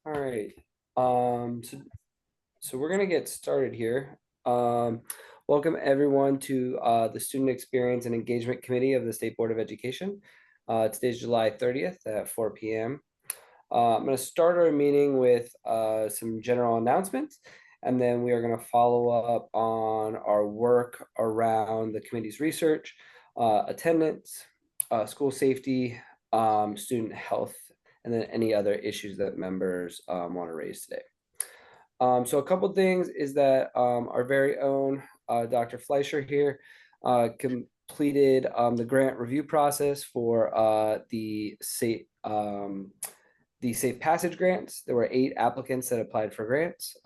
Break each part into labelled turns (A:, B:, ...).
A: All right. So we're gonna get started here. Welcome everyone to the Student Experience and Engagement Committee of the State Board of Education. Today's July 30th at 4 p.m. I'm going to start our meeting with some general announcements, and then we are going to follow up on our work around the committee's research, attendance, school safety, student health, and then any other issues that members want to raise today. So a couple things is that our very own Dr. Fleischer here completed the grant review process for the Safe Passage grants. There were 8 applicants that applied for grants.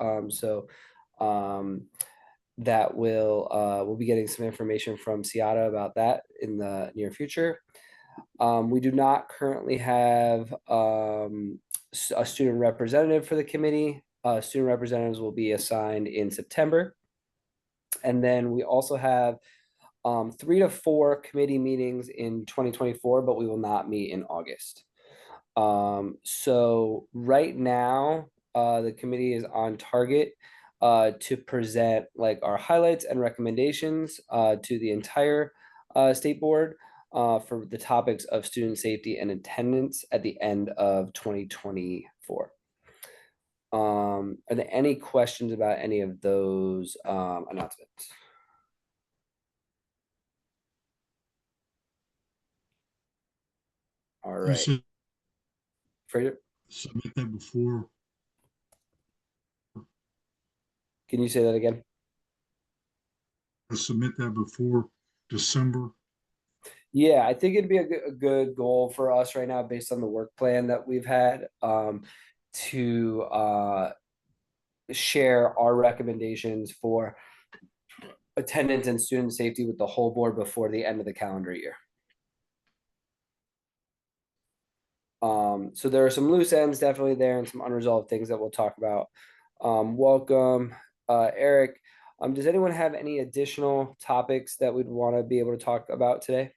A: That we'll be getting some information from Ciata about that in the near future. We do not currently have a student representative for the committee. Student representatives will be assigned in September. And then we also have 3 to 4 committee meetings in 2024, but we will not meet in August. So right now, the committee is on target to present like our highlights and recommendations to the entire state board for the topics of student safety and attendance at the end of 2024. Are there any questions about any of those announcements? All
B: You
A: right.
B: said
A: Fraser,
B: submit that before,
A: can you say that again?
B: submit that before December.
A: Yeah, I think it'd be a good goal for us right now based on the work plan that we've had to share our recommendations for attendance and student safety with the whole board before the end of the calendar year. So there are some loose ends definitely there and some unresolved things that we'll talk about. Welcome, Eric. Does anyone have any additional topics that we'd want to be able to talk about today?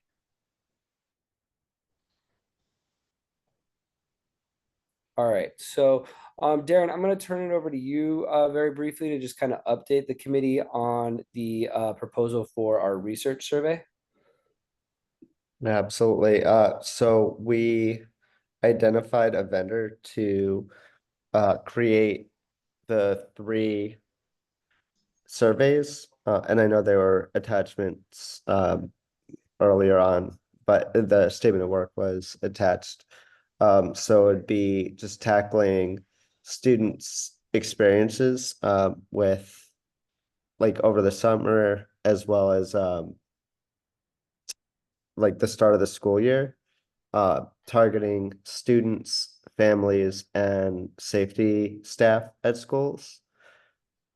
A: All right, so Darren, I'm going to turn it over to you very briefly to just kind of update the committee on the proposal for our research survey.
C: Absolutely. So we identified a vendor to create the 3 surveys, and I know there were attachments earlier on, but the statement of work was attached. So it'd be just tackling students' experiences with like over the summer as well as like the start of the school year, targeting students, families, and safety staff at schools.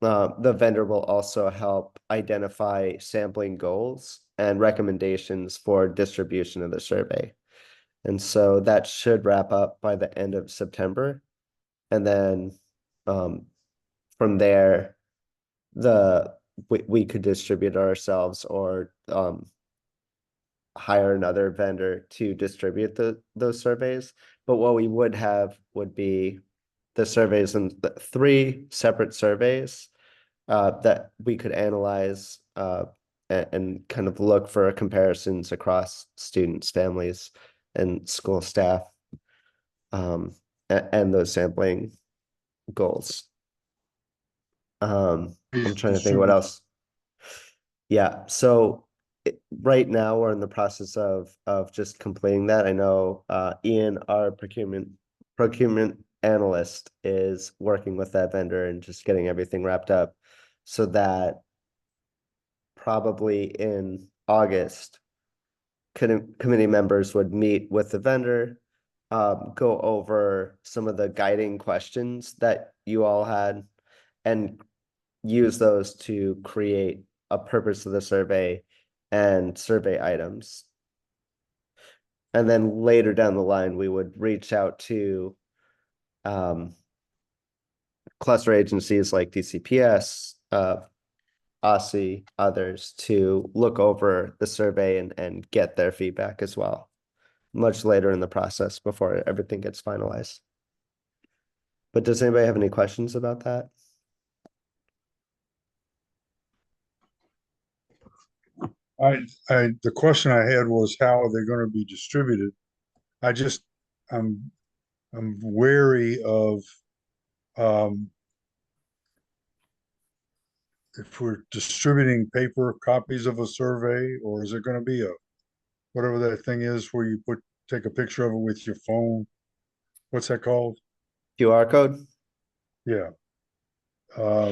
C: The vendor will also help identify sampling goals and recommendations for distribution of the survey. And so that should wrap up by the end of September. And then from there, we could distribute ourselves or hire another vendor to distribute those surveys. But what we would have would be the surveys and the 3 separate surveys that we could analyze and kind of look for comparisons across students, families, and school staff, and those sampling goals. I'm trying to think what else. Yeah, so right now we're in the process of just completing that. I know Ian, our procurement analyst, is working with that vendor and just getting everything wrapped up so that probably in August, committee members would meet with the vendor, go over some of the guiding questions that you all had, and use those to create a purpose of the survey and survey items. And then later down the line, we would reach out to cluster agencies like DCPS, OSSI, others to look over the survey and get their feedback as well, much later in the process before everything gets finalized. But does anybody have any questions about that?
B: The question I had was how are they going to be distributed? I just, I'm, I'm wary of, um, if we're distributing paper copies of a survey, or is it going to be whatever that thing is where you take a picture of it with your phone? What's that called?
C: QR code?
B: Yeah.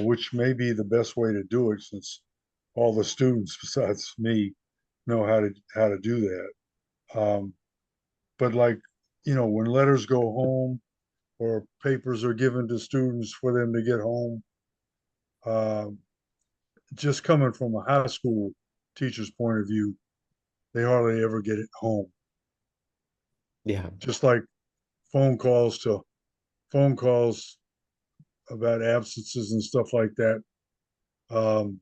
B: Which may be the best way to do it since all the students besides me know how to do that. But like, when letters go home or papers are given to students for them to get home, uh, just coming from a high school teacher's point of view, they hardly ever get it home.
C: Yeah.
B: Just like phone calls to phone calls about absences and stuff like that. Um,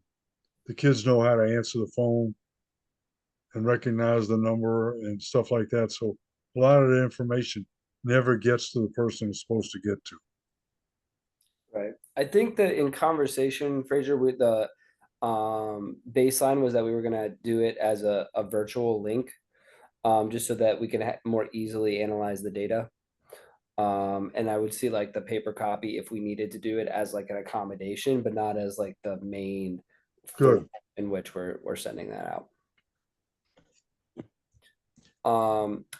B: the kids know how to answer the phone and recognize the number and stuff like that. So a lot of the information never gets to the person it's supposed to get to.
A: Right. I think that in conversation, Fraser, with the baseline was that we were gonna do it as a virtual link, just so that we can more easily analyze the data. And I would see like the paper copy if we needed to do it as like an accommodation, but not as like the main form
B: Good.
A: in which we're sending that out.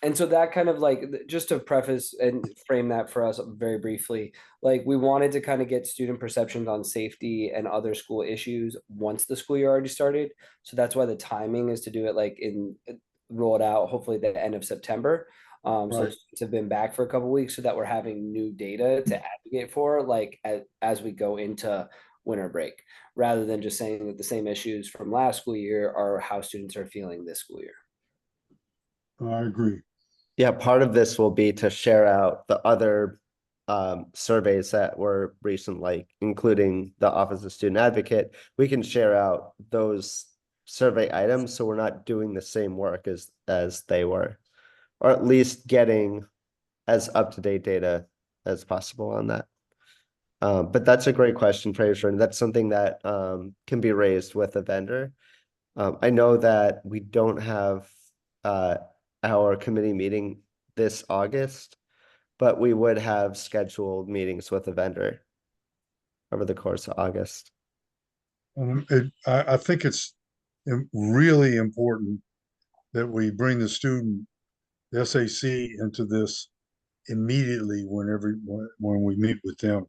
A: And so that kind of like, just to preface and frame that for us very briefly, like we wanted to kind of get student perceptions on safety and other school issues once the school year already started. So that's why the timing is to do it like roll it out hopefully the end of September. So
B: Right.
A: students have been back for a couple weeks so that we're having new data to advocate for like as we go into winter break, rather than just saying that the same issues from last school year are how students are feeling this school year.
B: I agree.
C: Yeah, part of this will be to share out the other surveys that were recent, like including the Office of Student Advocate. We can share out those survey items so we're not doing the same work as they were, or at least getting as up-to-date data as possible on that. But that's a great question, Fraser, and that's something that can be raised with a vendor. I know that we don't have our committee meeting this August, but we would have scheduled meetings with a vendor over the course of August.
B: I think it's really important that we bring the SAC into this immediately when we meet with them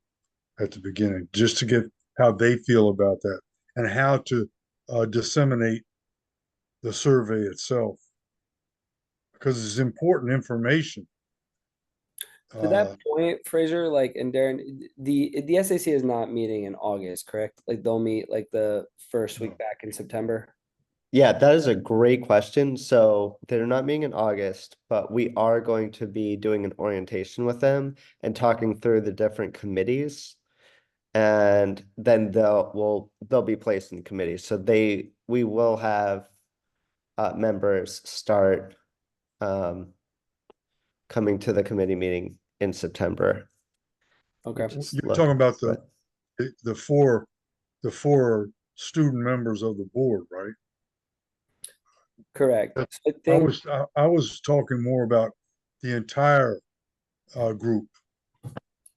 B: at the beginning, just to get how they feel about that and how to disseminate the survey itself because it's important information.
A: To that
B: Uh,
A: point, Fraser, like and Darren, the SAC is not meeting in August, correct? Like they'll meet like the first week back in September.
C: Yeah, that is a great question. So they're not meeting in August, but we are going to be doing an orientation with them and talking through the different committees. And then they'll be placed in committees. So we will have members start coming to the committee meeting in September.
A: Okay,
C: Just
B: you're
C: look,
B: talking about
C: but
B: the four student members of the board, right?
A: correct.
B: That-
A: So I think
B: I was talking more about the entire group.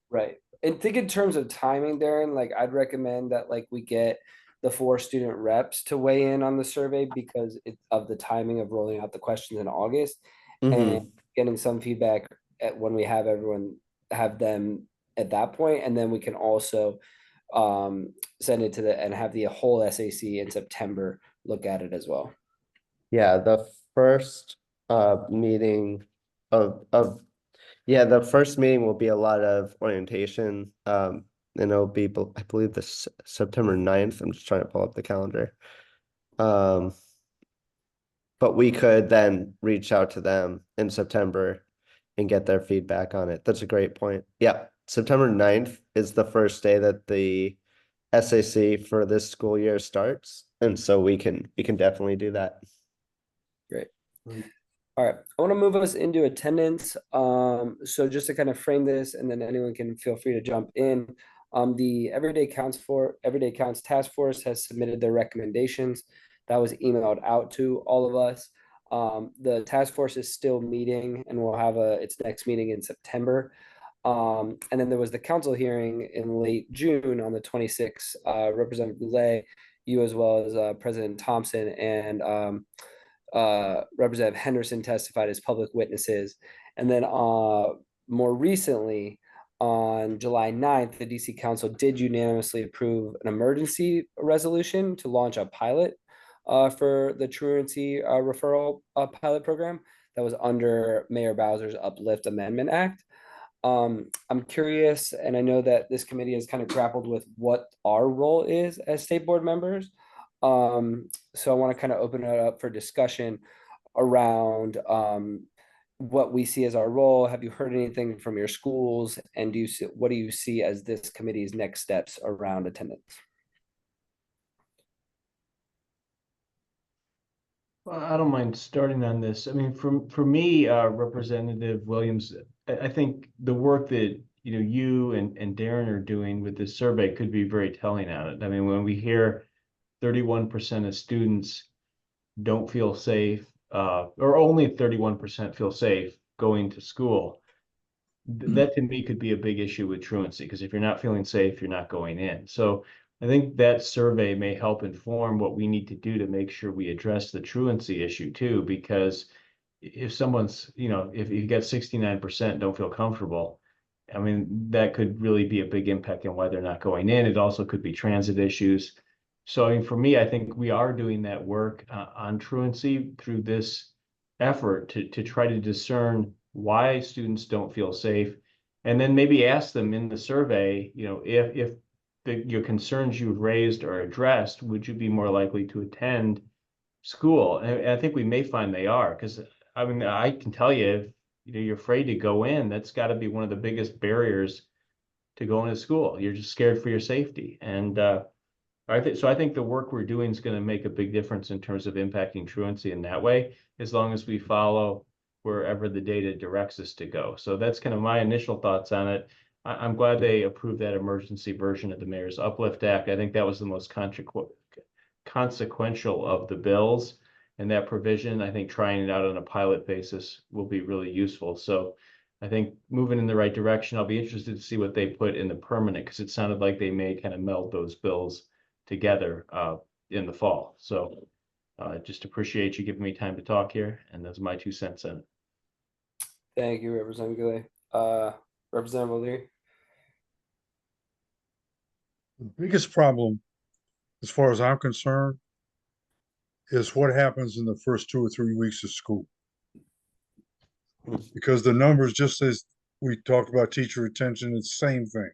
A: right. And think in terms of timing, Darren, like I'd recommend that like we get the 4 student reps to weigh in on the survey because of the timing of rolling out the questions in August and
C: Mhm.
A: getting some feedback at when we have everyone have them at that point, and then we can also send it to the and have the whole SAC in September look at it as well.
C: Yeah, the first meeting of yeah, the first meeting will be a lot of orientation. And it'll be, I believe, this September 9th. I'm just trying to pull up the calendar. Um, but we could then reach out to them in September and get their feedback on it. That's a great point. Yeah, September 9th is the first day that the SAC for this school year starts. And so we can definitely do that.
A: Great. All right, I want to move us into attendance. So just to kind of frame this, and then anyone can feel free to jump in. The Everyday Counts Task Force has submitted their recommendations. That was emailed out to all of us. The task force is still meeting, and we'll have its next meeting in September. And then there was the council hearing in late June on the 26th. Representative Goulet, you as well as President Thompson and Representative Henderson testified as public witnesses. And then more recently, on July 9th, the DC Council did unanimously approve an emergency resolution to launch a pilot for the truancy referral pilot program that was under Mayor Bowser's Uplift Amendment Act. I'm curious, and I know that this committee has kind of grappled with what our role is as state board members. So I want to kind of open it up for discussion around what we see as our role. Have you heard anything from your schools? And what do you see as this committee's next steps around attendance?
D: Well, I don't mind starting on this. I mean, for me, Representative Williams, I think the work that you and Darren are doing with this survey could be very telling on it. I mean, when we hear 31% of students don't feel safe, or only 31% feel safe going to school, that to me could be a big issue with truancy, because if you're not feeling safe, you're not going in. So I think that survey may help inform what we need to do to make sure we address the truancy issue too, because if someone's, if you get 69% don't feel comfortable, I mean, that could really be a big impact on why they're not going in. It also could be transit issues. So I mean, for me, I think we are doing that work on truancy through this effort to try to discern why students don't feel safe, and then maybe ask them in the survey, if your concerns you've raised are addressed, would you be more likely to attend school? And I think we may find they are, because I mean, I can tell you, if you're afraid to go in, that's got to be one of the biggest barriers to going to school. You're just scared for your safety. And I think the work we're doing is going to make a big difference in terms of impacting truancy in that way, as long as we follow wherever the data directs us to go. So that's kind of my initial thoughts on it. I'm glad they approved that emergency version of the Mayor's Uplift Act. I think that was the most consequential of the bills, and that provision, I think trying it out on a pilot basis will be really useful. So I think moving in the right direction. I'll be interested to see what they put in the permanent, because it sounded like they may kind of meld those bills together in the fall. So just appreciate you giving me time to talk here, and those are my 2 cents in it.
A: Thank you, Representative Goulet. Representative O'Leary.
B: The biggest problem, as far as I'm concerned, is what happens in the first 2 or 3 weeks of school. Because the numbers, just as we talked about teacher retention, it's the same thing.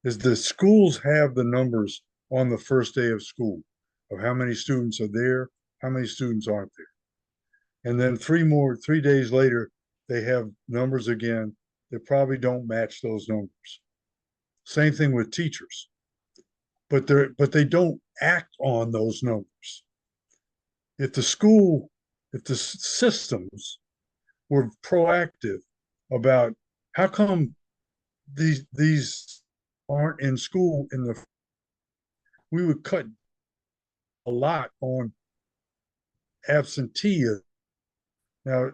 B: Is the schools have the numbers on the first day of school of how many students are there, how many students aren't there. And then 3 days later, they have numbers again that probably don't match those numbers. Same thing with teachers. But they don't act on those numbers. If the systems were proactive about how come these aren't in school we would cut a lot on absenteeism. Now,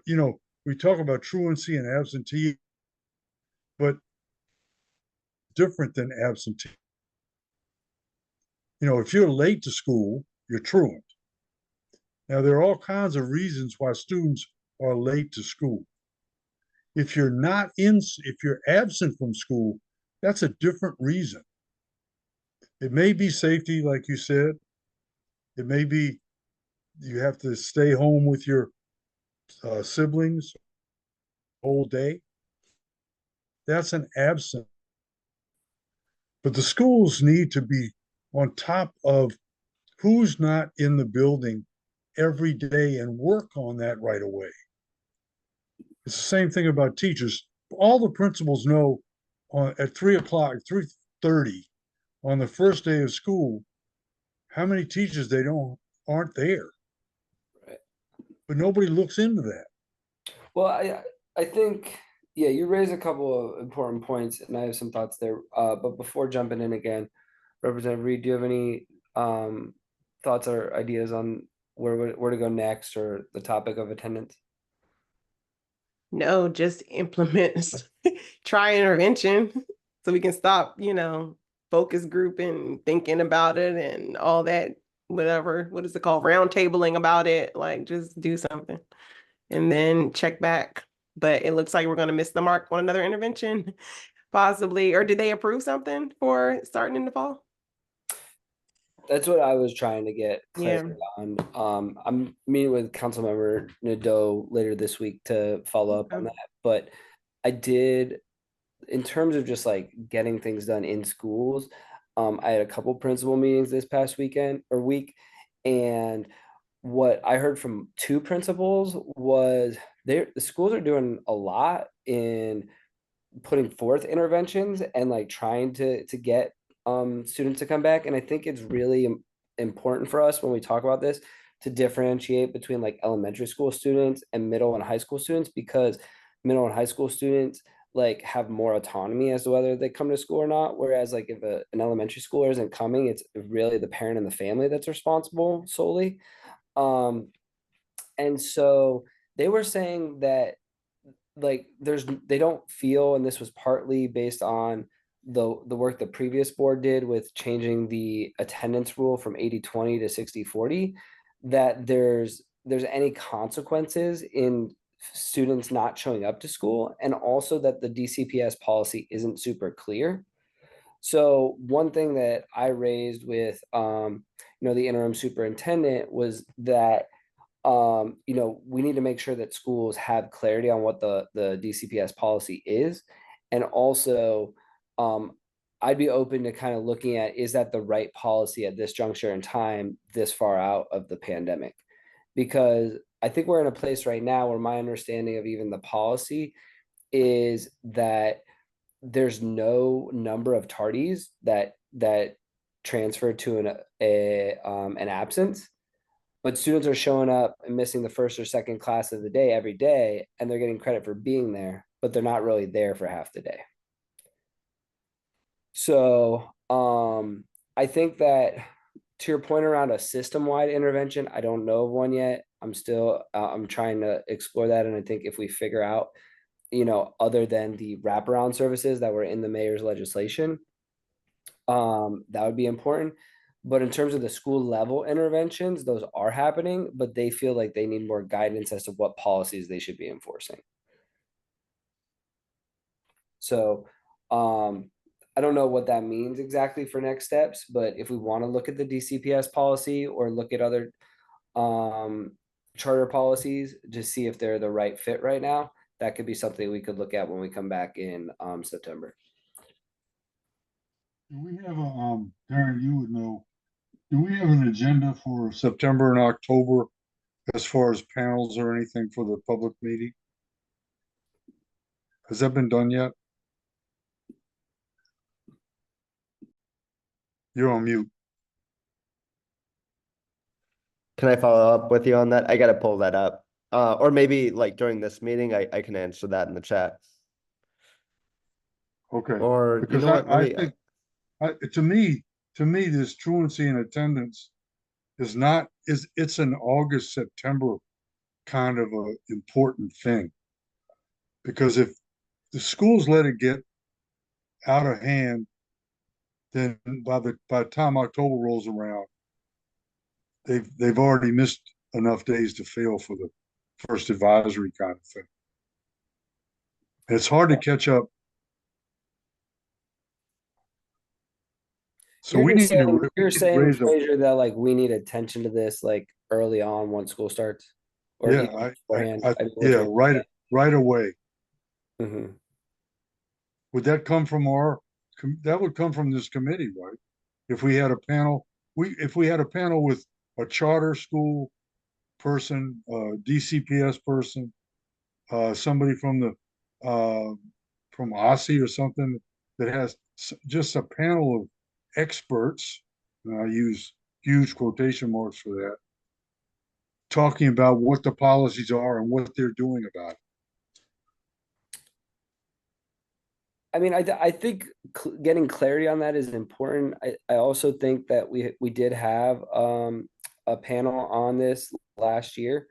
B: we talk about truancy and absentee, but different than absentee. If you're late to school, you're truant. Now, there are all kinds of reasons why students are late to school. If you're absent from school, that's a different reason. It may be safety, like you said. It may be you have to stay home with your siblings all day. That's an absence. But the schools need to be on top of who's not in the building every day and work on that right away. It's the same thing about teachers. All the principals know at 3:00, 3:30 on the first day of school, how many teachers aren't there.
A: Right.
B: But nobody looks into that.
A: Well, I think, yeah, you raise a couple of important points, and I have some thoughts there. But before jumping in again, Representative Reed, do you have any thoughts or ideas on where to go next, or the topic of attendance?
E: No, just implement try intervention so we can stop, focus group and thinking about it and all that, whatever, what is it called? Round tabling about it. Like just do something and then check back. But it looks like we're gonna miss the mark on another intervention, possibly. Or did they approve something for starting in the fall?
A: That's what I was trying to get
E: Yeah.
A: clarity on. I'm meeting with Councilmember Nadeau later this week to follow up on that. But I did, in terms of just like getting things done in schools, I had a couple principal meetings this past weekend or week, and what I heard from two principals was the schools are doing a lot in putting forth interventions and like trying to get students to come back. And I think it's really important for us when we talk about this to differentiate between like elementary school students and middle and high school students, because middle and high school students like have more autonomy as to whether they come to school or not, whereas like if an elementary schooler isn't coming, it's really the parent and the family that's responsible solely. And so they were saying that like they don't feel, and this was partly based on the work the previous board did with changing the attendance rule from 80-20 to 60-40, that there's any consequences in students not showing up to school, and also that the DCPS policy isn't super clear. So one thing that I raised with the interim superintendent was that we need to make sure that schools have clarity on what the DCPS policy is. And also, I'd be open to kind of looking at, is that the right policy at this juncture in time, this far out of the pandemic? Because I think we're in a place right now where my understanding of even the policy is that there's no number of tardies that transfer to an absence, but students are showing up and missing the first or second class of the day every day, and they're getting credit for being there, but they're not really there for half the day. So I think that, to your point around a system-wide intervention, I don't know of one yet. I'm trying to explore that, and I think if we figure out, other than the wraparound services that were in the mayor's legislation, that would be important. But in terms of the school level interventions, those are happening, but they feel like they need more guidance as to what policies they should be enforcing. So I don't know what that means exactly for next steps, but if we want to look at the DCPS policy or look at other charter policies to see if they're the right fit right now, that could be something we could look at when we come back in September.
B: Do we have Darren, you would know, do we have an agenda for September and October as far as panels or anything for the public meeting? Has that been done yet? You're on mute.
C: Can I follow up with you on that? I gotta pull that up. Or maybe like during this meeting, I can answer that in the chat.
B: Okay.
C: Or you
B: Because
C: know what?
B: I think to me, this truancy in attendance it's an August, September kind of a important thing. Because if the schools let it get out of hand, then by the time October rolls around, they've already missed enough days to fail for the first advisory kind of thing. And it's hard to catch up. So we need to
A: You're saying,
B: raise a,
A: Fraser, that like we need attention to this like early on once school starts, or
B: yeah,
A: even beforehand.
B: yeah, right away.
A: Mm-hmm.
B: Would that come from that would come from this committee, right? If we had a panel, if we had a panel with a charter school person, DCPS person, somebody from the from OSSI or something that has just a panel of experts, and I use huge quotation marks for that, talking about what the policies are and what they're doing about it.
A: I mean, I think getting clarity on that is important. I also think that we did have a panel on this last year.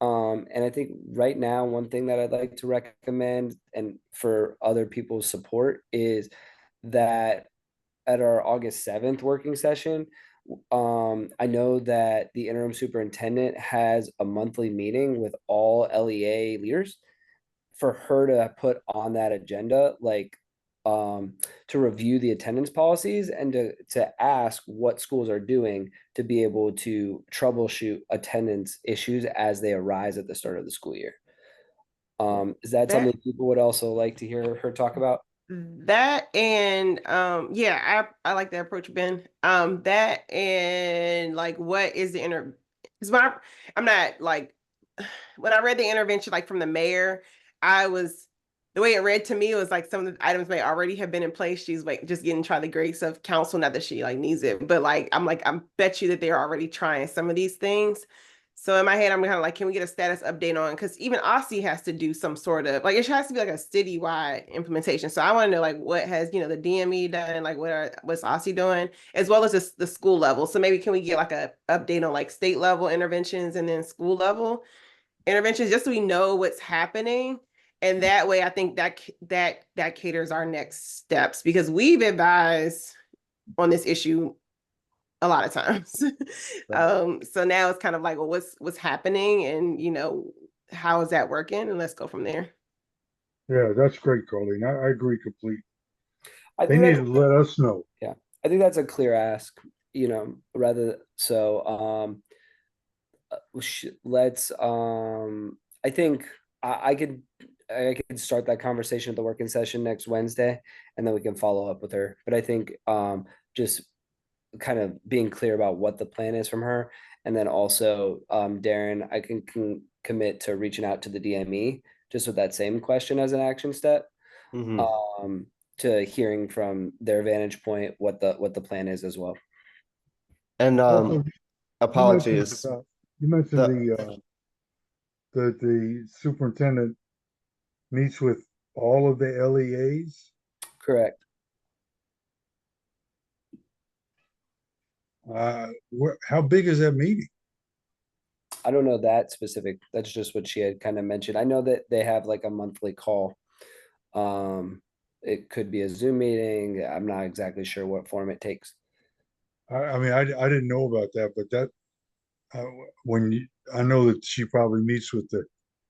A: And I think right now, one thing that I'd like to recommend and for other people's support is that at our August 7th working session, I know that the interim superintendent has a monthly meeting with all LEA leaders for her to put on that agenda, like to review the attendance policies and to ask what schools are doing to be able to troubleshoot attendance issues as they arise at the start of the school year. Is that
E: That-
A: something people would also like to hear her talk about?
E: That and yeah, I like that approach, Ben. That and like what is the because I'm not like when I read the intervention like from the mayor, I was the way it read to me was like some of the items may already have been in place. She's like just getting try the grace of counsel, not that she like needs it, but like I bet you that they're already trying some of these things. So in my head, I'm kind of like, can we get a status update on? Because even Aussie has to do some sort of like it has to be like a citywide implementation. So I want to know like what has the DME done, like what's Aussie doing, as well as the school level. So maybe can we get like a update on like state level interventions and then school level interventions, just so we know what's happening. And that way, I think that caters our next steps because we've advised on this issue a lot of times. So now it's kind of like, well, what's happening, and how is that working, and let's go from there.
B: Yeah, that's great, Colleen. I agree completely.
A: I
B: They
A: think
B: need
A: that's
B: to let us know.
A: yeah. I think that's a clear ask, rather so let's I think I could start that conversation at the working session next Wednesday and then we can follow up with her. But I think just kind of being clear about what the plan is from her, and then also Darren, I can commit to reaching out to the DME just with that same question as an action step.
C: Mhm.
A: To hearing from their vantage point what the plan is as well.
C: And
B: Also, you mentioned
C: apologies.
B: you mentioned
C: The
B: the superintendent meets with all of the LEAs.
A: Correct.
B: How big is that meeting?
A: I don't know that specific. That's just what she had kind of mentioned. I know that they have like a monthly call. It could be a Zoom meeting. I'm not exactly sure what form it takes.
B: I mean, I didn't know about that, but that uh, I know that she probably meets with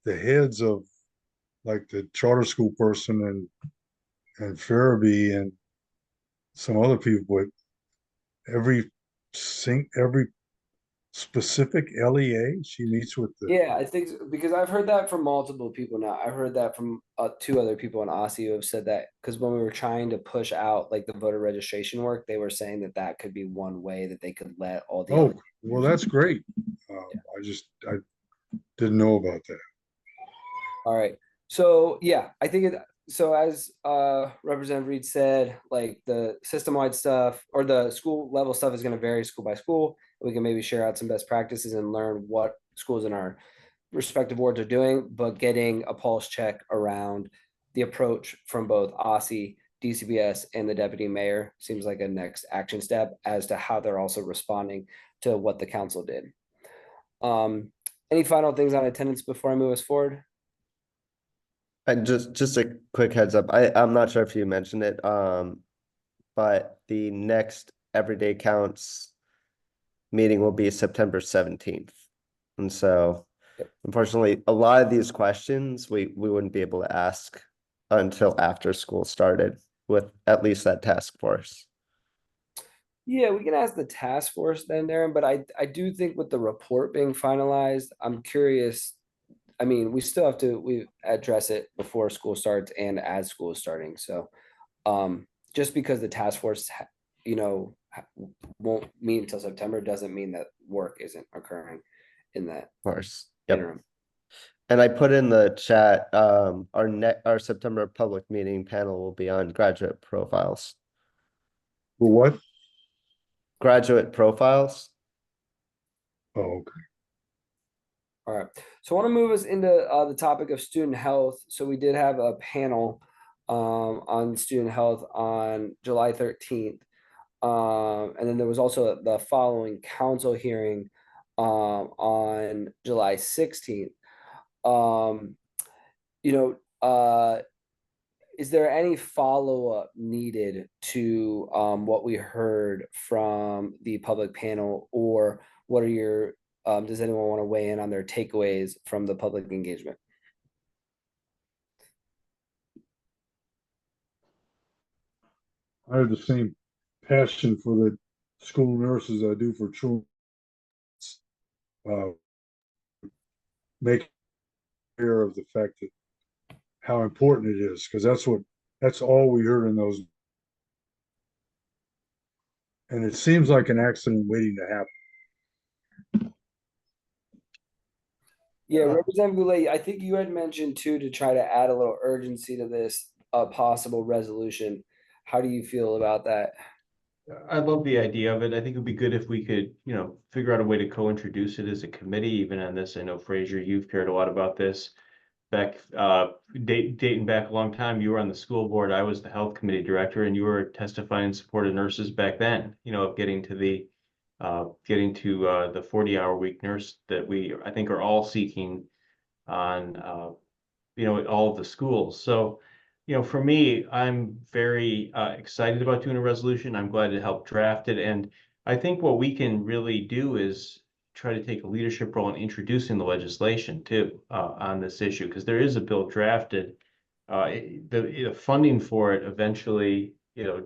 B: the heads of like the charter school person and Farabee and some other people, but every every specific LEA she meets with the.
A: Yeah, I think because I've heard that from multiple people now. I've heard that from two other people in Aussie who have said that because when we were trying to push out like the voter registration work, they were saying that that could be one way that they could let all the
B: Oh,
A: other.
B: well, that's great. I didn't know about that.
A: All right. So yeah, I think so as Representative Reed said, like the system-wide stuff or the school level stuff is going to vary school by school. We can maybe share out some best practices and learn what schools in our respective wards are doing, but getting a pulse check around the approach from both OSSI, DCBS, and the deputy mayor seems like a next action step as to how they're also responding to what the council did. Any final things on attendance before I move us forward?
C: And just a quick heads up. I'm not sure if you mentioned it, but the next Everyday Counts meeting will be September 17th. And so unfortunately, a lot of these questions we wouldn't be able to ask until after school started with at least that task force.
A: Yeah, we can ask the task force then, Darren, but I do think with the report being finalized, I'm curious. I mean, we still have to we address it before school starts and as school is starting. So just because the task force, won't meet until September doesn't mean that work isn't occurring in that
C: Of course. Yep.
A: interim.
C: And I put in the chat, our September public meeting panel will be on graduate profiles.
B: For what?
C: Graduate profiles.
B: Oh, okay.
A: All right. So I want to move us into the topic of student health. So we did have a panel on student health on July 13th. And then there was also the following council hearing on July 16th. You know, is there any follow-up needed to what we heard from the public panel, or what are your, does anyone want to weigh in on their takeaways from the public engagement?
B: I have the same passion for the school nurses I do for children. Uh, make aware of the fact that how important it is, because that's all we heard in those. And it seems like an accident waiting to happen.
A: Yeah, Representative Goulet, I think you had mentioned too, to try to add a little urgency to this possible resolution. How do you feel about that?
D: I love the idea of it. I think it'd be good if we could, figure out a way to co-introduce it as a committee, even on this. I know, Fraser, you've cared a lot about this. Back, dating back a long time, you were on the school board. I was the health committee director, and you were testifying in support of nurses back then, of getting to the 40-hour week nurse that I think are all seeking on, all of the schools. So, for me, I'm very excited about doing a resolution. I'm glad to help draft it. And I think what we can really do is try to take a leadership role in introducing the legislation too, on this issue, because there is a bill drafted. The funding for it eventually,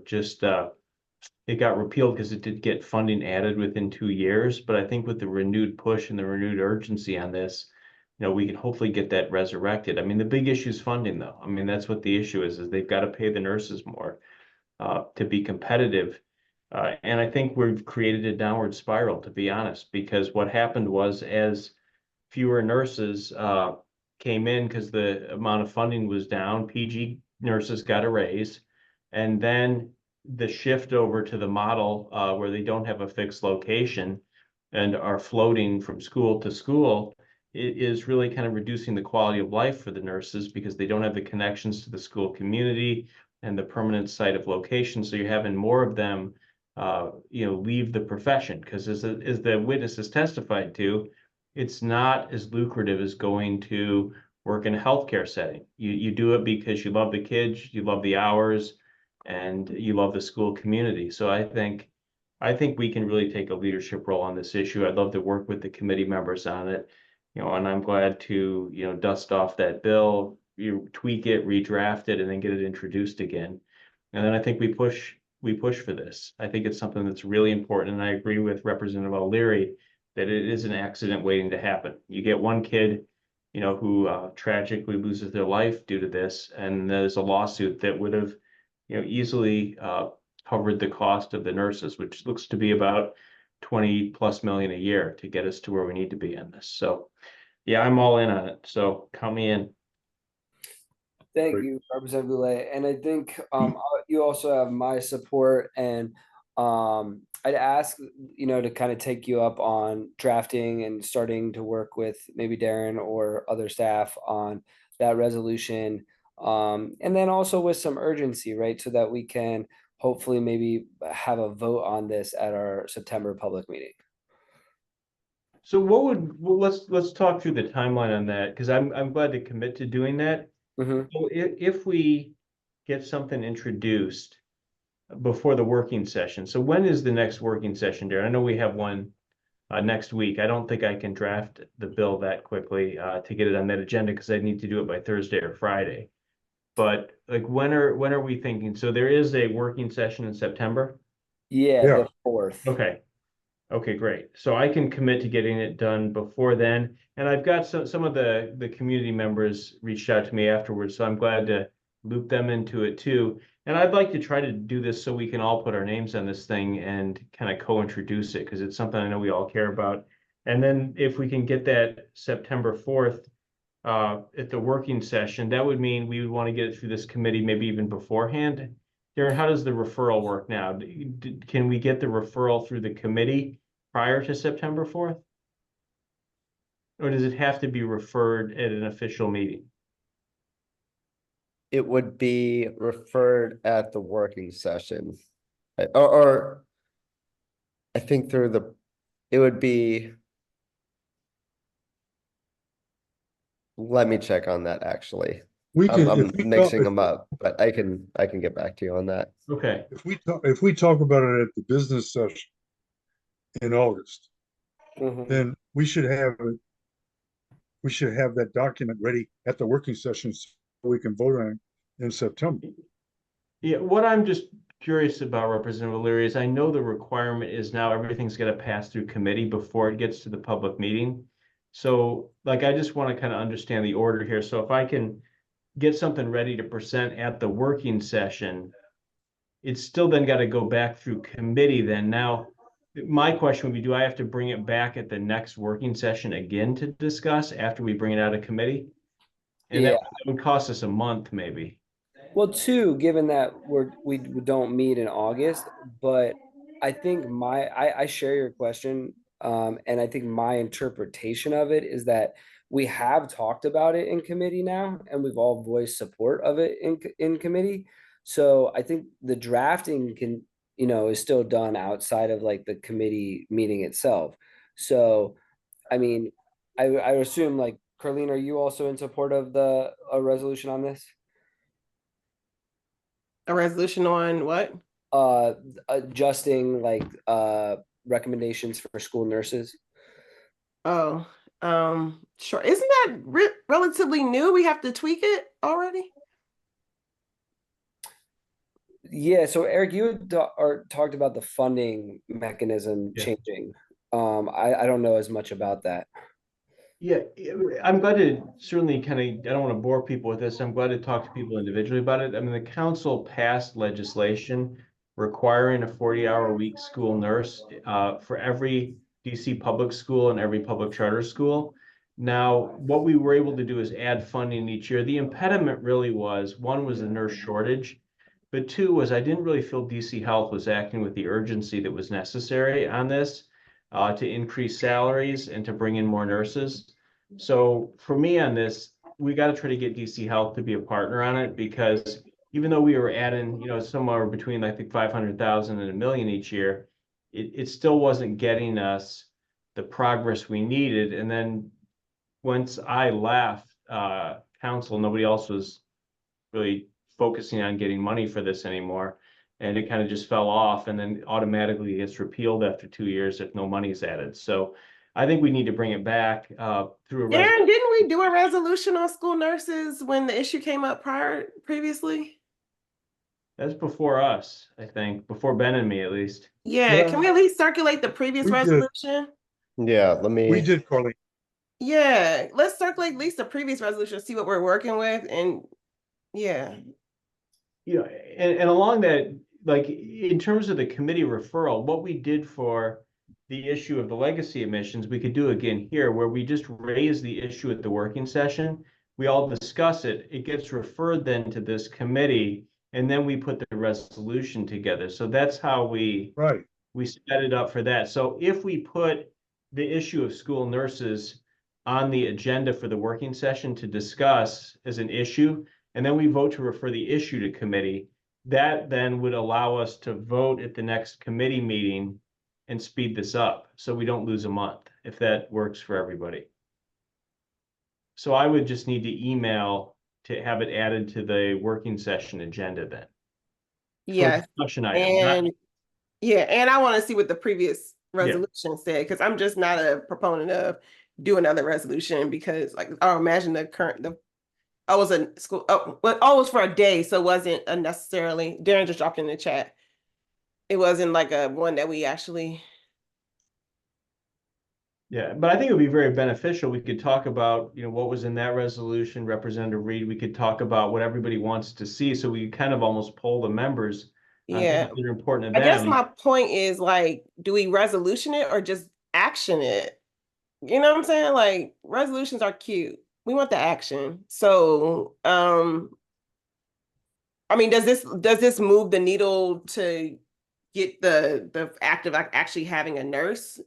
D: just it got repealed because it did get funding added within 2 years. But I think with the renewed push and the renewed urgency on this, we can hopefully get that resurrected. I mean, the big issue is funding, though. I mean, that's what the issue is they've got to pay the nurses more to be competitive. And I think we've created a downward spiral, to be honest, because what happened was, as fewer nurses came in because the amount of funding was down, PG nurses got a raise. And then the shift over to the model where they don't have a fixed location and are floating from school to school, it is really kind of reducing the quality of life for the nurses, because they don't have the connections to the school community and the permanent site of location. So you're having more of them, leave the profession, because as the witnesses testified to, it's not as lucrative as going to work in a healthcare setting. You do it because you love the kids, you love the hours, and you love the school community. So I think we can really take a leadership role on this issue. I'd love to work with the committee members on it, and I'm glad to, dust off that bill, you tweak it, redraft it, and then get it introduced again. And then I think we push for this. I think it's something that's really important. And I agree with Representative O'Leary that it is an accident waiting to happen. You get one kid, who tragically loses their life due to this, and there's a lawsuit that would have, easily covered the cost of the nurses, which looks to be about 20+ million a year to get us to where we need to be in this. So yeah, I'm all in on it. So count me in.
A: Thank
B: Great.
A: you, Representative Goulet. And I think you also have my support, and I'd ask, to kind of take you up on drafting and starting to work with maybe Darren or other staff on that resolution. And then also with some urgency, right? So that we can hopefully maybe have a vote on this at our September public meeting.
D: So let's talk through the timeline on that, because I'm glad to commit to doing that.
A: Mm-hmm.
D: So if we get something introduced before the working session, so when is the next working session, Darren? I know we have one next week. I don't think I can draft the bill that quickly to get it on that agenda, because I need to do it by Thursday or Friday. But like, when are we thinking? So there is a working session in September?
A: Yeah,
B: Yeah.
A: the 4th.
D: Okay, great. So I can commit to getting it done before then. And I've got some of the community members reached out to me afterwards, so I'm glad to loop them into it too. And I'd like to try to do this so we can all put our names on this thing and kind of co-introduce it, because it's something I know we all care about. And then if we can get that September 4th at the working session, that would mean we would want to get it through this committee maybe even beforehand. Darren, how does the referral work now? Can we get the referral through the committee prior to September 4th? Or does it have to be referred at an official meeting?
C: it would be referred at the working session. Or I think it would be. Let me check on that, actually.
B: We can,
C: I'm
B: if we talk,
C: mixing them up, but I can get back to you on that.
D: Okay,
B: if we talk about it at the business session in August,
A: Mhm.
B: then we should have that document ready at the working session so we can vote on it in September.
D: yeah, what I'm just curious about, Representative O'Leary, is I know the requirement is now everything's gonna pass through committee before it gets to the public meeting. So like, I just want to kind of understand the order here. So if I can get something ready to present at the working session, it's still then got to go back through committee then. Now, my question would be, do I have to bring it back at the next working session again to discuss after we bring it out of committee? And
A: Yeah.
D: that would cost us a month, maybe.
A: Well, two, given that we don't meet in August, but I think I share your question, and I think my interpretation of it is that we have talked about it in committee now, and we've all voiced support of it in committee. So I think the drafting is still done outside of like the committee meeting itself. So, I mean, I assume like Carlene, are you also in support of a resolution on this?
E: A resolution on what?
A: uh Adjusting like recommendations for school nurses.
E: Oh, sure. Isn't that relatively new? We have to tweak it already?
A: Yeah, so Eric, you had talked about the funding mechanism
D: Yeah.
A: changing. I don't know as much about that.
D: Yeah, I'm glad to certainly kind of, I don't want to bore people with this. I'm glad to talk to people individually about it. I mean, the council passed legislation requiring a 40-hour week school nurse for every DC public school and every public charter school. Now, what we were able to do is add funding each year. The impediment really was, one was the nurse shortage, but two was I didn't really feel DC Health was acting with the urgency that was necessary on this to increase salaries and to bring in more nurses. So for me on this, we got to try to get DC Health to be a partner on it, because even though we were adding, somewhere between I think 500,000 and $1 million each year, it still wasn't getting us the progress we needed. And then once I left council, nobody else was really focusing on getting money for this anymore. And it kind of just fell off, and then automatically gets repealed after 2 years if no money's added. So I think we need to bring it back through a
E: Aaron, didn't we do a resolution on school nurses when the issue came up previously?
D: That's before us, I think, before Ben and me at least.
E: Yeah, can we at least circulate the previous
B: We did.
E: resolution?
C: Yeah,
B: We did, Carly.
E: Yeah, let's circulate at least the previous resolution, see what we're working with, and yeah.
D: And along that, like in terms of the committee referral, what we did for the issue of the legacy emissions, we could do again here, where we just raise the issue at the working session. We all discuss it. It gets referred then to this committee, and then we put the resolution together. So that's how we set it up for that. So if we put the issue of school nurses on the agenda for the working session to discuss as an issue, and then we vote to refer the issue to committee, that then would allow us to vote at the next committee meeting and speed this up so we don't lose a month, if that works for everybody. So I would just need to email to have it added to the working session agenda then.
E: Yes,
D: Discussion item.
E: and I want to see what the previous resolution said, because I'm just not a proponent of do another resolution, because like I imagine I was in school, but always for a day, so it wasn't unnecessarily. Darren just dropped in the chat. It wasn't like a one that we actually.
D: Yeah, but I think it would be very beneficial. We could talk about, what was in that resolution, Representative Reed. We could talk about what everybody wants to see, so we kind of almost poll the members on things that are important to
E: I guess
D: them.
E: my point is, like, do we resolution it or just action it? You know what I'm saying? Like, resolutions are cute. We want the action. So, I mean, does this move the needle to get the act of like actually having a nurse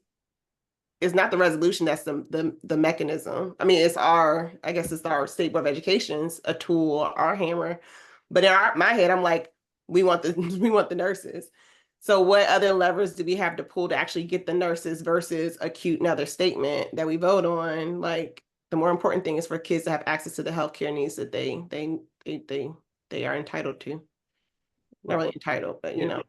E: it's not the resolution that's the mechanism. I mean, it's our, I guess it's our State Board of Education's a tool, our hammer. But in my head, I'm like, we want the we want the nurses. So what other levers do we have to pull to actually get the nurses versus a cute another statement that we vote on? Like, the more important thing is for kids to have access to the healthcare needs that they are entitled to. Not really entitled, but you
D: Yeah.
E: know.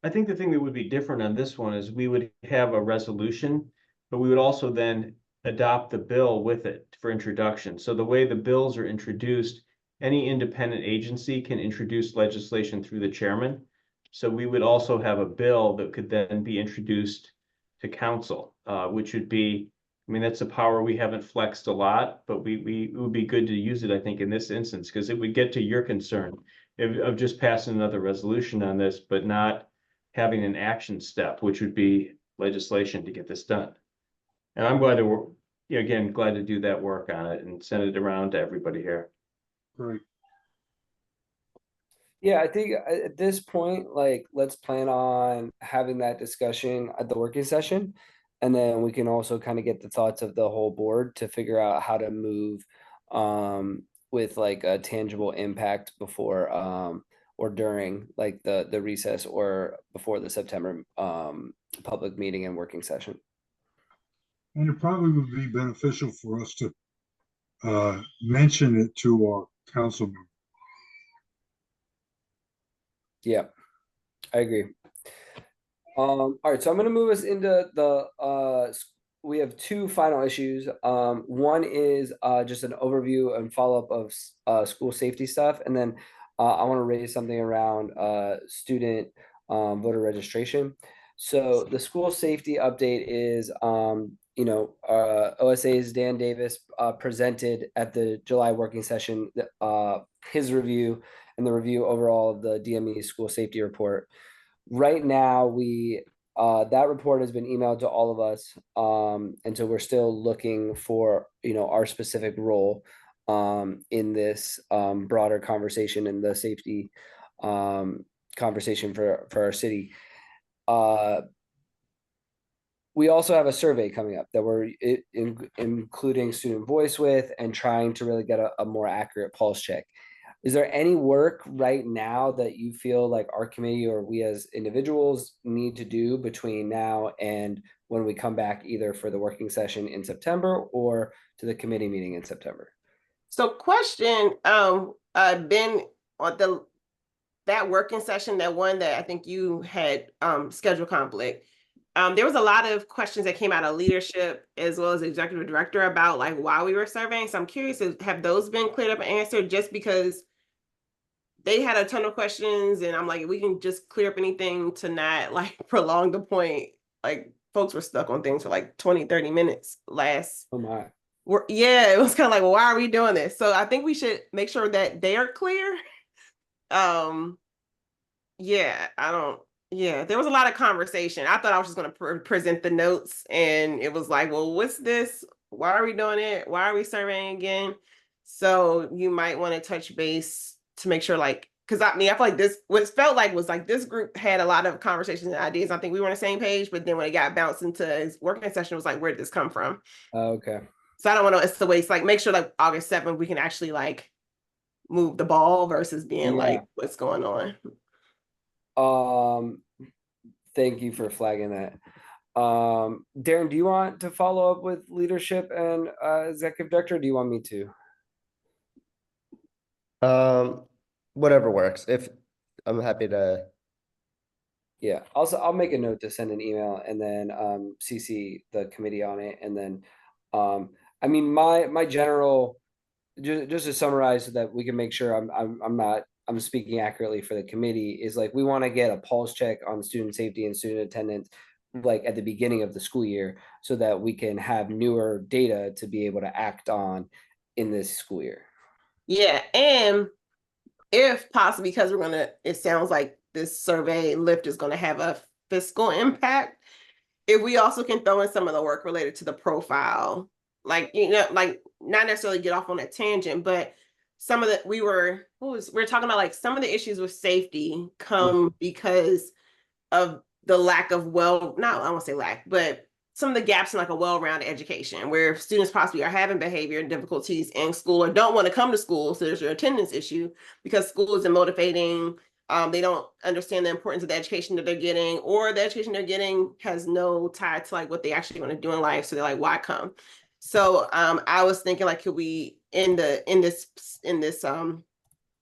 D: I think the thing that would be different on this one is we would have a resolution, but we would also then adopt the bill with it for introduction. So the way the bills are introduced, any independent agency can introduce legislation through the chairman. So we would also have a bill that could then be introduced to council, which would be, I mean, that's a power we haven't flexed a lot, but it would be good to use it, I think, in this instance, because it would get to your concern of just passing another resolution on this, but not having an action step, which would be legislation to get this done. And I'm glad to, again, glad to do that work on it and send it around to everybody here.
B: Great.
A: Yeah, I think at this point, like, let's plan on having that discussion at the working session. And then we can also kind of get the thoughts of the whole board to figure out how to move with like a tangible impact before or during like the recess or before the September public meeting and working session.
B: And it probably would be beneficial for us to mention it to our council members.
A: Yeah, I agree. All right, so I'm gonna move us into the we have two final issues. One is just an overview and follow-up of school safety stuff, and then I want to raise something around student voter registration. So the school safety update is OSA's Dan Davis presented at the July working session his review and the review overall of the DME school safety report. Right now, that report has been emailed to all of us, and so we're still looking for our specific role in this broader conversation in the safety conversation for our city. We also have a survey coming up that we're including student voice with and trying to really get a more accurate pulse check. Is there any work right now that you feel like our committee or we as individuals need to do between now and when we come back either for the working session in September or to the committee meeting in September?
E: So question, Ben, on that working session, that one that I think you had schedule conflict, there was a lot of questions that came out of leadership as well as executive director about like why we were surveying. So I'm curious, have those been cleared up and answered? Just because they had a ton of questions and I'm like, we can just clear up anything to not like prolong the point. Like folks were stuck on things for like 20, 30 minutes last.
A: Oh my.
E: Yeah, it was kind of like, well, why are we doing this? So I think we should make sure that they are clear. Yeah, there was a lot of conversation. I thought I was just going to present the notes and it was like, well, what's this? Why are we doing it? Why are we surveying again? So you might want to touch base to make sure, like, because I feel like what it felt like was like this group had a lot of conversations and ideas. I think we were on the same page, but then when it got bounced into his working session, it was like, where did this come from?
A: Okay.
E: So I don't want to, it's the way it's like, make sure like August 7th, we can actually like move the ball versus being like, what's going on?
A: Thank you for flagging that. Darren, do you want to follow up with leadership and executive director? Or do you want me to?
C: Whatever works. If I'm happy to.
A: Yeah, also I'll make a note to send an email and then CC the committee on it. And then I mean my general just to summarize so that we can make sure I'm speaking accurately for the committee is like we want to get a pulse check on student safety and student attendance like at the beginning of the school year so that we can have newer data to be able to act on in this school year.
E: Yeah, and if possible, because it sounds like this survey lift is going to have a fiscal impact, if we also can throw in some of the work related to the profile, like, like not necessarily get off on a tangent, but some of the, we were talking about like some of the issues with safety come because of the lack of not I won't say lack, but some of the gaps in like a well-rounded education where students possibly are having behavior difficulties in school or don't want to come to school. So there's your attendance issue because school isn't motivating. They don't understand the importance of the education that they're getting, or the education they're getting has no tie to like what they actually want to do in life. So they're like, why come? So I was thinking like, could we in this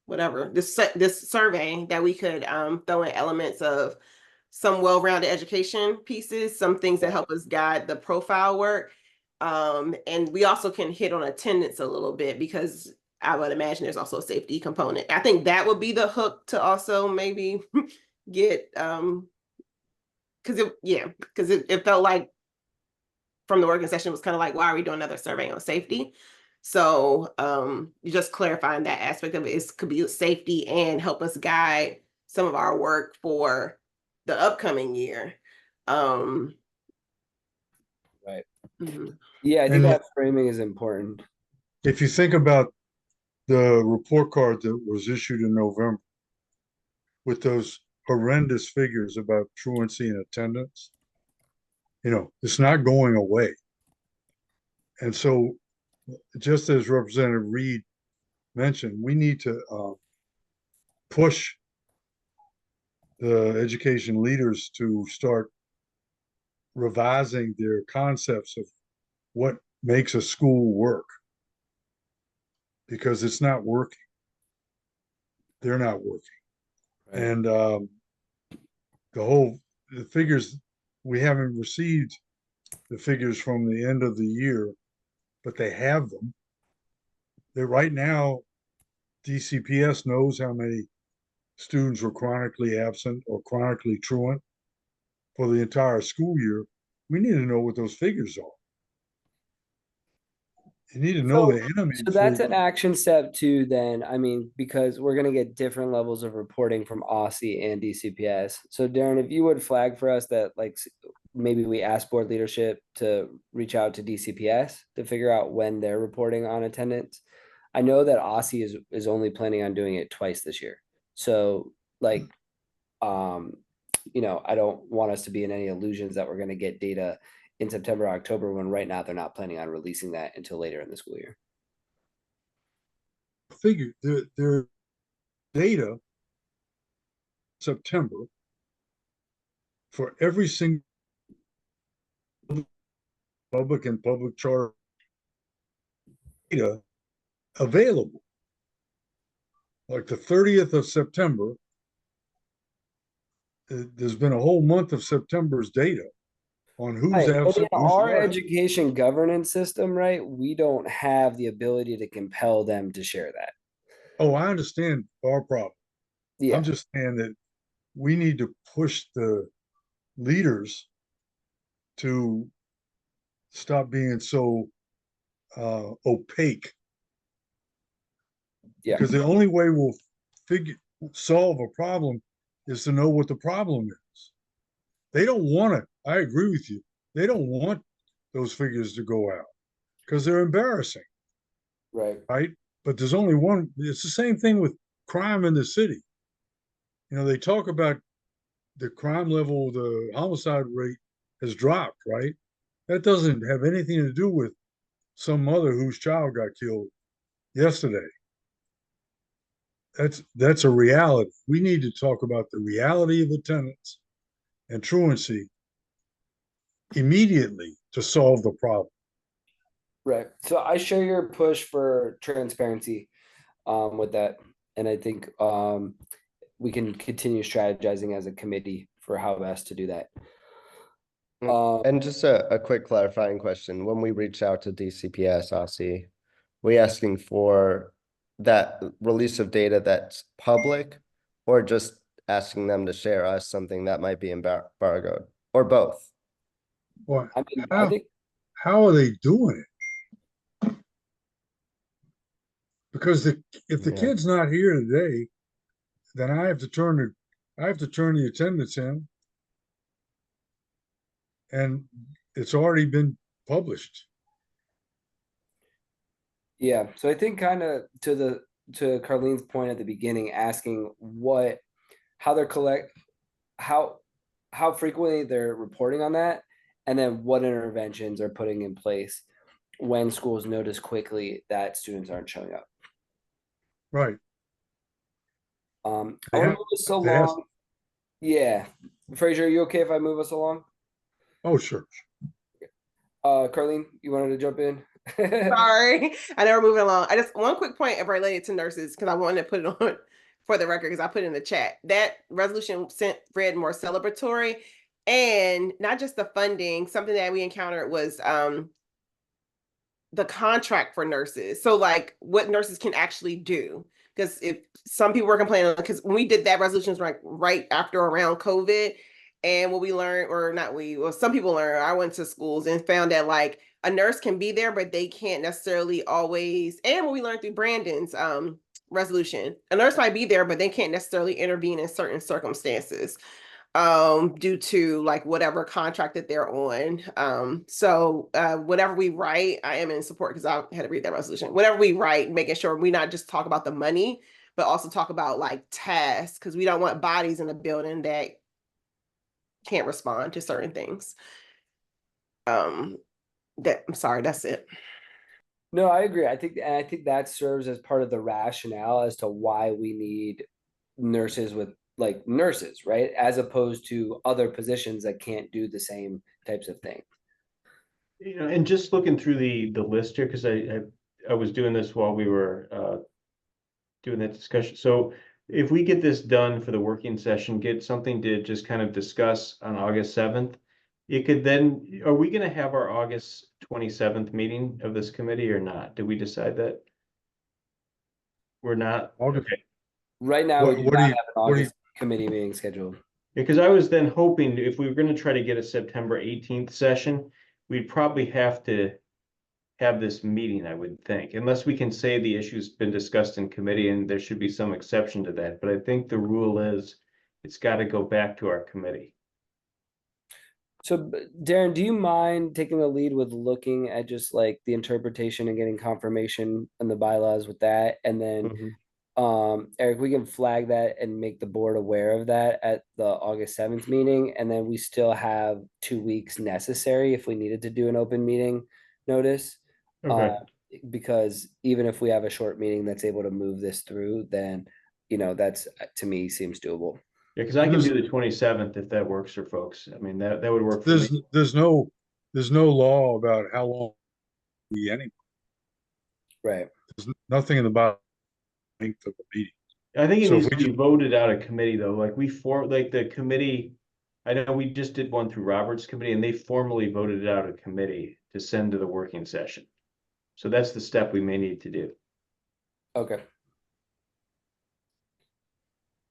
E: whatever this survey that we could throw in elements of some well-rounded education pieces, some things that help us guide the profile work. And we also can hit on attendance a little bit because I would imagine there's also a safety component. I think that would be the hook to also maybe get because it felt like from the working session was kind of like, why are we doing another survey on safety? So you just clarifying that aspect of it could be safety and help us guide some of our work for the upcoming year.
A: Right.
E: Mhm.
A: Yeah, I think
B: And
A: that framing is important.
B: if you think about the report card that was issued in November with those horrendous figures about truancy and attendance, it's not going away. And so, just as Representative Reed mentioned, we need to push the education leaders to start revising their concepts of what makes a school work, because it's not working. They're not working.
A: Right.
B: And the figures, we haven't received the figures from the end of the year, but they have them. That right now, DCPS knows how many students were chronically absent or chronically truant for the entire school year. We need to know what those figures are. You need to know the enemy.
A: So that's an action step too, then. I mean, because we're going to get different levels of reporting from OSSI and DCPS. So Darren, if you would flag for us that like maybe we ask board leadership to reach out to DCPS to figure out when they're reporting on attendance. I know that OSSI is only planning on doing it twice this year. So like, I don't want us to be in any illusions that we're going to get data in September, October, when right now they're not planning on releasing that until later in the school year.
B: Figure their data September for every single public and public charter data available. Like the 30th of September, there's been a whole month of September's data on who's
A: Right. And
B: absent,
A: in
B: who's
A: our
B: not.
A: education governance system, right, we don't have the ability to compel them to share that.
B: Oh, I understand our problem.
A: Yeah.
B: I'm just saying that we need to push the leaders to stop being so opaque.
A: Yeah.
B: Because the only way we'll solve a problem is to know what the problem is. They don't want it. I agree with you. They don't want those figures to go out because they're embarrassing.
A: Right.
B: Right. But there's only one. It's the same thing with crime in the city. They talk about the crime level, the homicide rate has dropped, right? That doesn't have anything to do with some mother whose child got killed yesterday. That's a reality. We need to talk about the reality of attendance and truancy immediately to solve the problem.
A: Right. So I share your push for transparency with that. And I think we can continue strategizing as a committee for how best to do that.
C: And just a quick clarifying question. When we reach out to DCPS, OSSI, we asking for that release of data that's public, or just asking them to share us something that might be embargoed, or both?
B: Well,
A: I mean, I think
B: how are they doing it? Because if the kid's not here today, then I have to turn the attendance in, and it's already been published.
A: yeah. So I think kind of to Carlene's point at the beginning, asking how frequently they're reporting on that, and then what interventions are putting in place when schools notice quickly that students aren't showing up.
B: Right.
A: I
B: They
A: want to
B: have,
A: move us
B: they have,
A: along. Yeah. Fraser, are you okay if I move us along?
B: oh, sure.
A: Carlene, you wanted to jump in?
E: Sorry, I know we're moving along. I just one quick point related to nurses because I wanted to put it on for the record because I put it in the chat. That resolution read more celebratory and not just the funding. Something that we encountered was the contract for nurses. So like what nurses can actually do. Because if some people were complaining, because when we did that resolution was right after around COVID, and what we learned, or not we, well, some people learned, I went to schools and found that like a nurse can be there, but they can't necessarily always, and what we learned through Brandon's resolution, a nurse might be there, but they can't necessarily intervene in certain circumstances due to like whatever contract that they're on. So whatever we write, I am in support because I had to read that resolution. Whatever we write, making sure we not just talk about the money, but also talk about like tasks, because we don't want bodies in the building that can't respond to certain things. I'm sorry, that's it.
A: No, I agree. I think that serves as part of the rationale as to why we need nurses with like nurses, right? As opposed to other positions that can't do the same types of things.
D: You know, and just looking through the list here, because I was doing this while we were doing that discussion. So if we get this done for the working session, get something to just kind of discuss on August 7th, it could then, are we gonna have our August 27th meeting of this committee or not? Did we decide that? We're not?
B: August.
D: Okay.
A: Right now, we do
B: What do
A: not
B: you,
A: have an
B: what do you,
A: August committee meeting scheduled.
D: Because I was then hoping if we were gonna try to get a September 18th session, we'd probably have to have this meeting, I would think, unless we can say the issue's been discussed in committee and there should be some exception to that. But I think the rule is it's got to go back to our committee.
A: So, Darren, do you mind taking the lead with looking at just like the interpretation and getting confirmation on the bylaws with that? And then, Eric, we can flag that and make the board aware of that at the August 7th meeting. And then we still have 2 weeks necessary if we needed to do an open meeting notice.
D: Okay.
A: Because even if we have a short meeting that's able to move this through, then, that's to me seems doable.
D: Yeah, because I can do the 27th if that works for folks. I mean, that would work for me.
B: there's no law about how long we anyway.
A: Right.
B: There's nothing in the bylaw length of a meeting.
D: I think it
B: So if
D: needs to
B: we
D: be voted out of committee though. Like the committee, I know we just did one through Robert's committee and they formally voted it out of committee to send to the working session. So that's the step we may need to do.
A: Okay.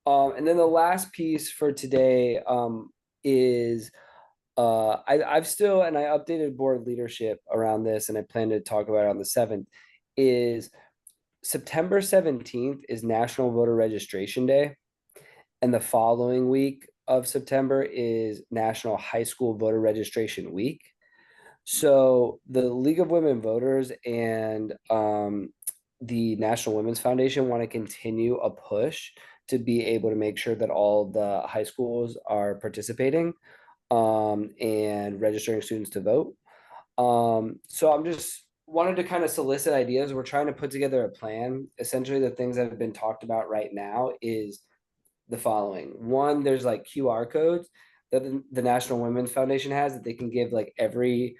A: And then the last piece for today is I've still, and I updated board leadership around this, and I plan to talk about it on the 7th, is September 17th is National Voter Registration Day. And the following week of September is National High School Voter Registration Week. So the League of Women Voters and the National Women's Foundation want to continue a push to be able to make sure that all the high schools are participating and registering students to vote. So I'm just wanted to kind of solicit ideas. We're trying to put together a plan. Essentially, the things that have been talked about right now is the following. One, there's like QR codes that the National Women's Foundation has that they can give like every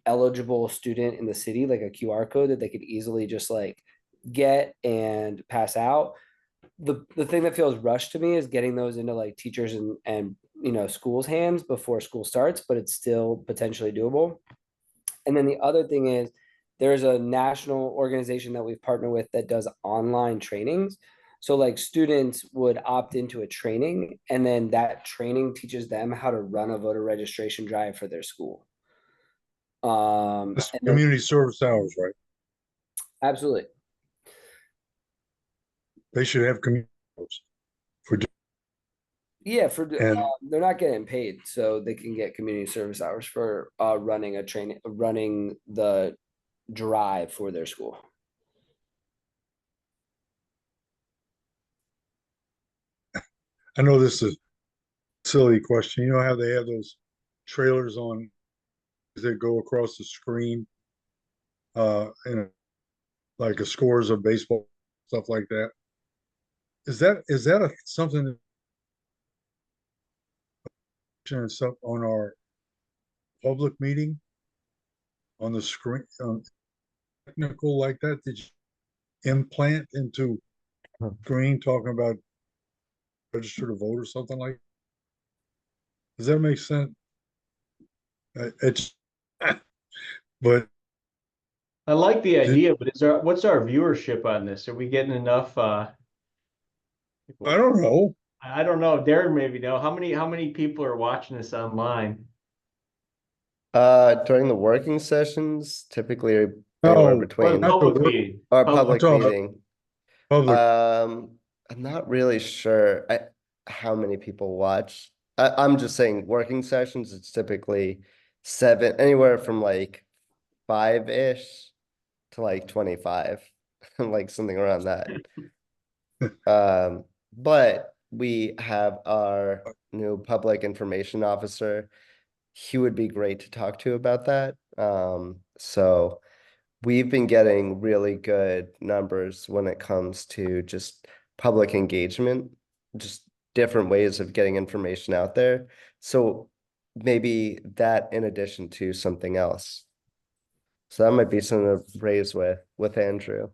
A: eligible student in the city like a QR code that they could easily just like get and pass out. The thing that feels rushed to me is getting those into like teachers and schools' hands before school starts, but it's still potentially doable. And then the other thing is there's a national organization that we've partnered with that does online trainings. So like students would opt into a training and then that training teaches them how to run a voter registration drive for their school.
B: That's community service hours, right?
A: Absolutely.
B: They should have community hours for.
A: Yeah,
B: And
A: they're not getting paid, so they can get community service hours for running the drive for their school.
B: I know this is a silly question. You know how they have those trailers on that go across the screen, and like a scores of baseball, stuff like that. Is that something and stuff on our public meeting on the screen, technical like that? Did you implant into screen talking about register to vote or something like? Does that make sense? It's, but
D: I like the
B: did,
D: idea, but what's our viewership on this? Are we getting enough,
B: I don't know.
D: I don't know, Darren maybe know, how many people are watching this online?
C: During the working sessions, typically anywhere
B: No,
C: between
B: not the
D: Public
B: work.
D: meeting.
C: our
D: Public-
B: I'm
C: public
B: talking about
C: meeting.
B: public.
C: I'm not really sure how many people watch. I'm just saying working sessions, it's typically anywhere from like 5-ish to like 25, like something around that. But we have our new public information officer. He would be great to talk to about that. So we've been getting really good numbers when it comes to just public engagement, just different ways of getting information out there. So maybe that in addition to something else. So that might be something to raise with Andrew.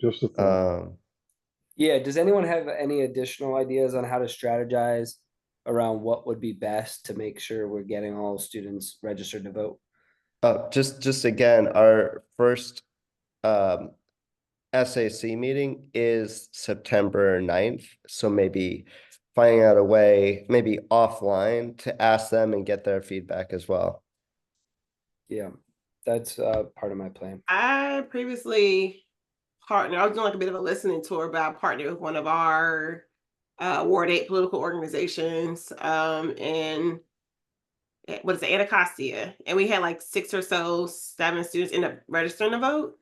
B: Just a thought.
A: Yeah, does anyone have any additional ideas on how to strategize around what would be best to make sure we're getting all students registered to vote?
C: Just again, our first SAC meeting is September 9th. So maybe finding out a way, maybe offline, to ask them and get their feedback as well.
A: Yeah, that's part of my plan.
E: I previously partnered, I was doing like a bit of a listening tour, but I partnered with one of our Ward 8 political organizations in what is it, Anacostia. And we had like 7 students end up registering to vote.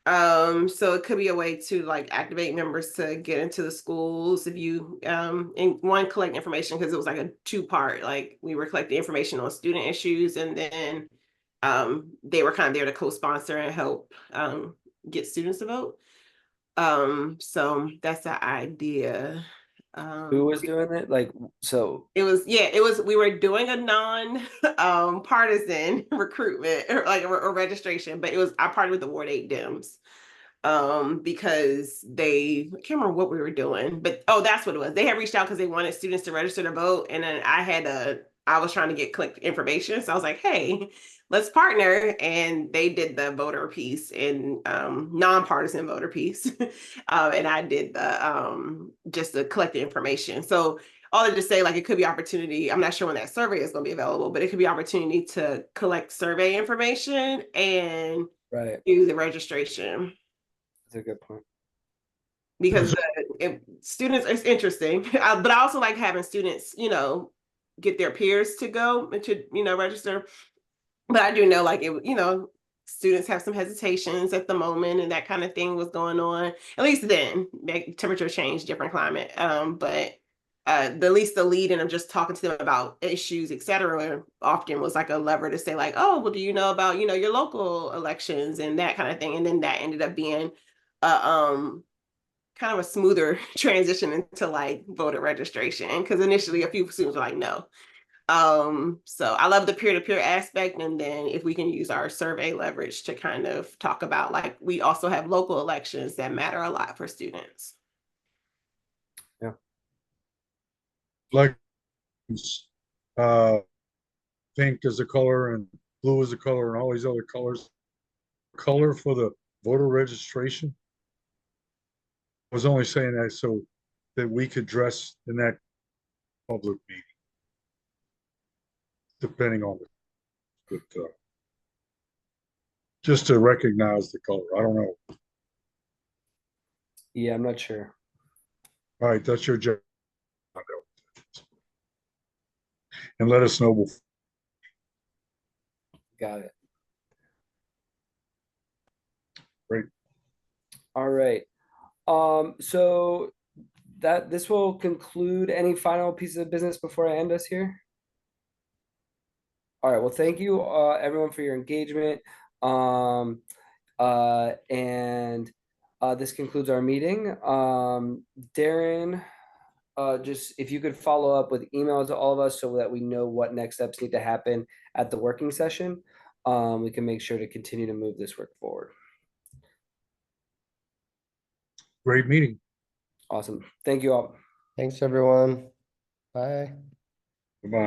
E: So it could be a way to like activate members to get into the schools if you and one, collect information, because it was like a 2-part, like we were collecting information on student issues, and then they were kind of there to co-sponsor and help get students to vote. So that's the idea.
A: Who was doing it? Like, so
E: It was we were doing a non partisan recruitment or registration, but I partnered with the Ward 8 Dems because I can't remember what we were doing, but that's what it was. They had reached out because they wanted students to register to vote, and then I was trying to get click information, so I was like, hey, let's partner, and they did the voter piece and nonpartisan voter piece, and I did the just to collect the information. So all to say, like, it could be opportunity. I'm not sure when that survey is going to be available, but it could be opportunity to collect survey information and
A: right,
E: do the registration,
A: that's a good point.
E: because students, it's interesting. But I also like having students, get their peers to go and to, register. But I do know, like, students have some hesitations at the moment, and that kind of thing was going on. At least then, temperature change, different climate. But at least the lead and I'm just talking to them about issues, etc., often was like a lever to say, like, oh, well, do you know about, your local elections and that kind of thing. And then that ended up being kind of a smoother transition into like voter registration, because initially a few students were like, no. So I love the peer-to-peer aspect, and then if we can use our survey leverage to kind of talk about, like, we also have local elections that matter a lot for students.
A: Yeah,
B: Like, uh, pink is a color and blue is a color and all these other colors. Color for the voter registration. I was only saying that so that we could dress in that public meeting, depending on the, just to recognize the color. I don't know.
A: yeah, I'm not sure.
B: All right, that's your job. And let us know before.
A: Got it.
B: Great.
A: All right. So this will conclude any final pieces of business before I end us here. All right, well, thank you, everyone, for your engagement. And this concludes our meeting. Darren, just if you could follow up with emails to all of us so that we know what next steps need to happen at the working session, we can make sure to continue to move this work forward.
B: Great meeting.
A: Awesome. Thank you all.
C: Thanks, everyone. Bye.
B: Goodbye.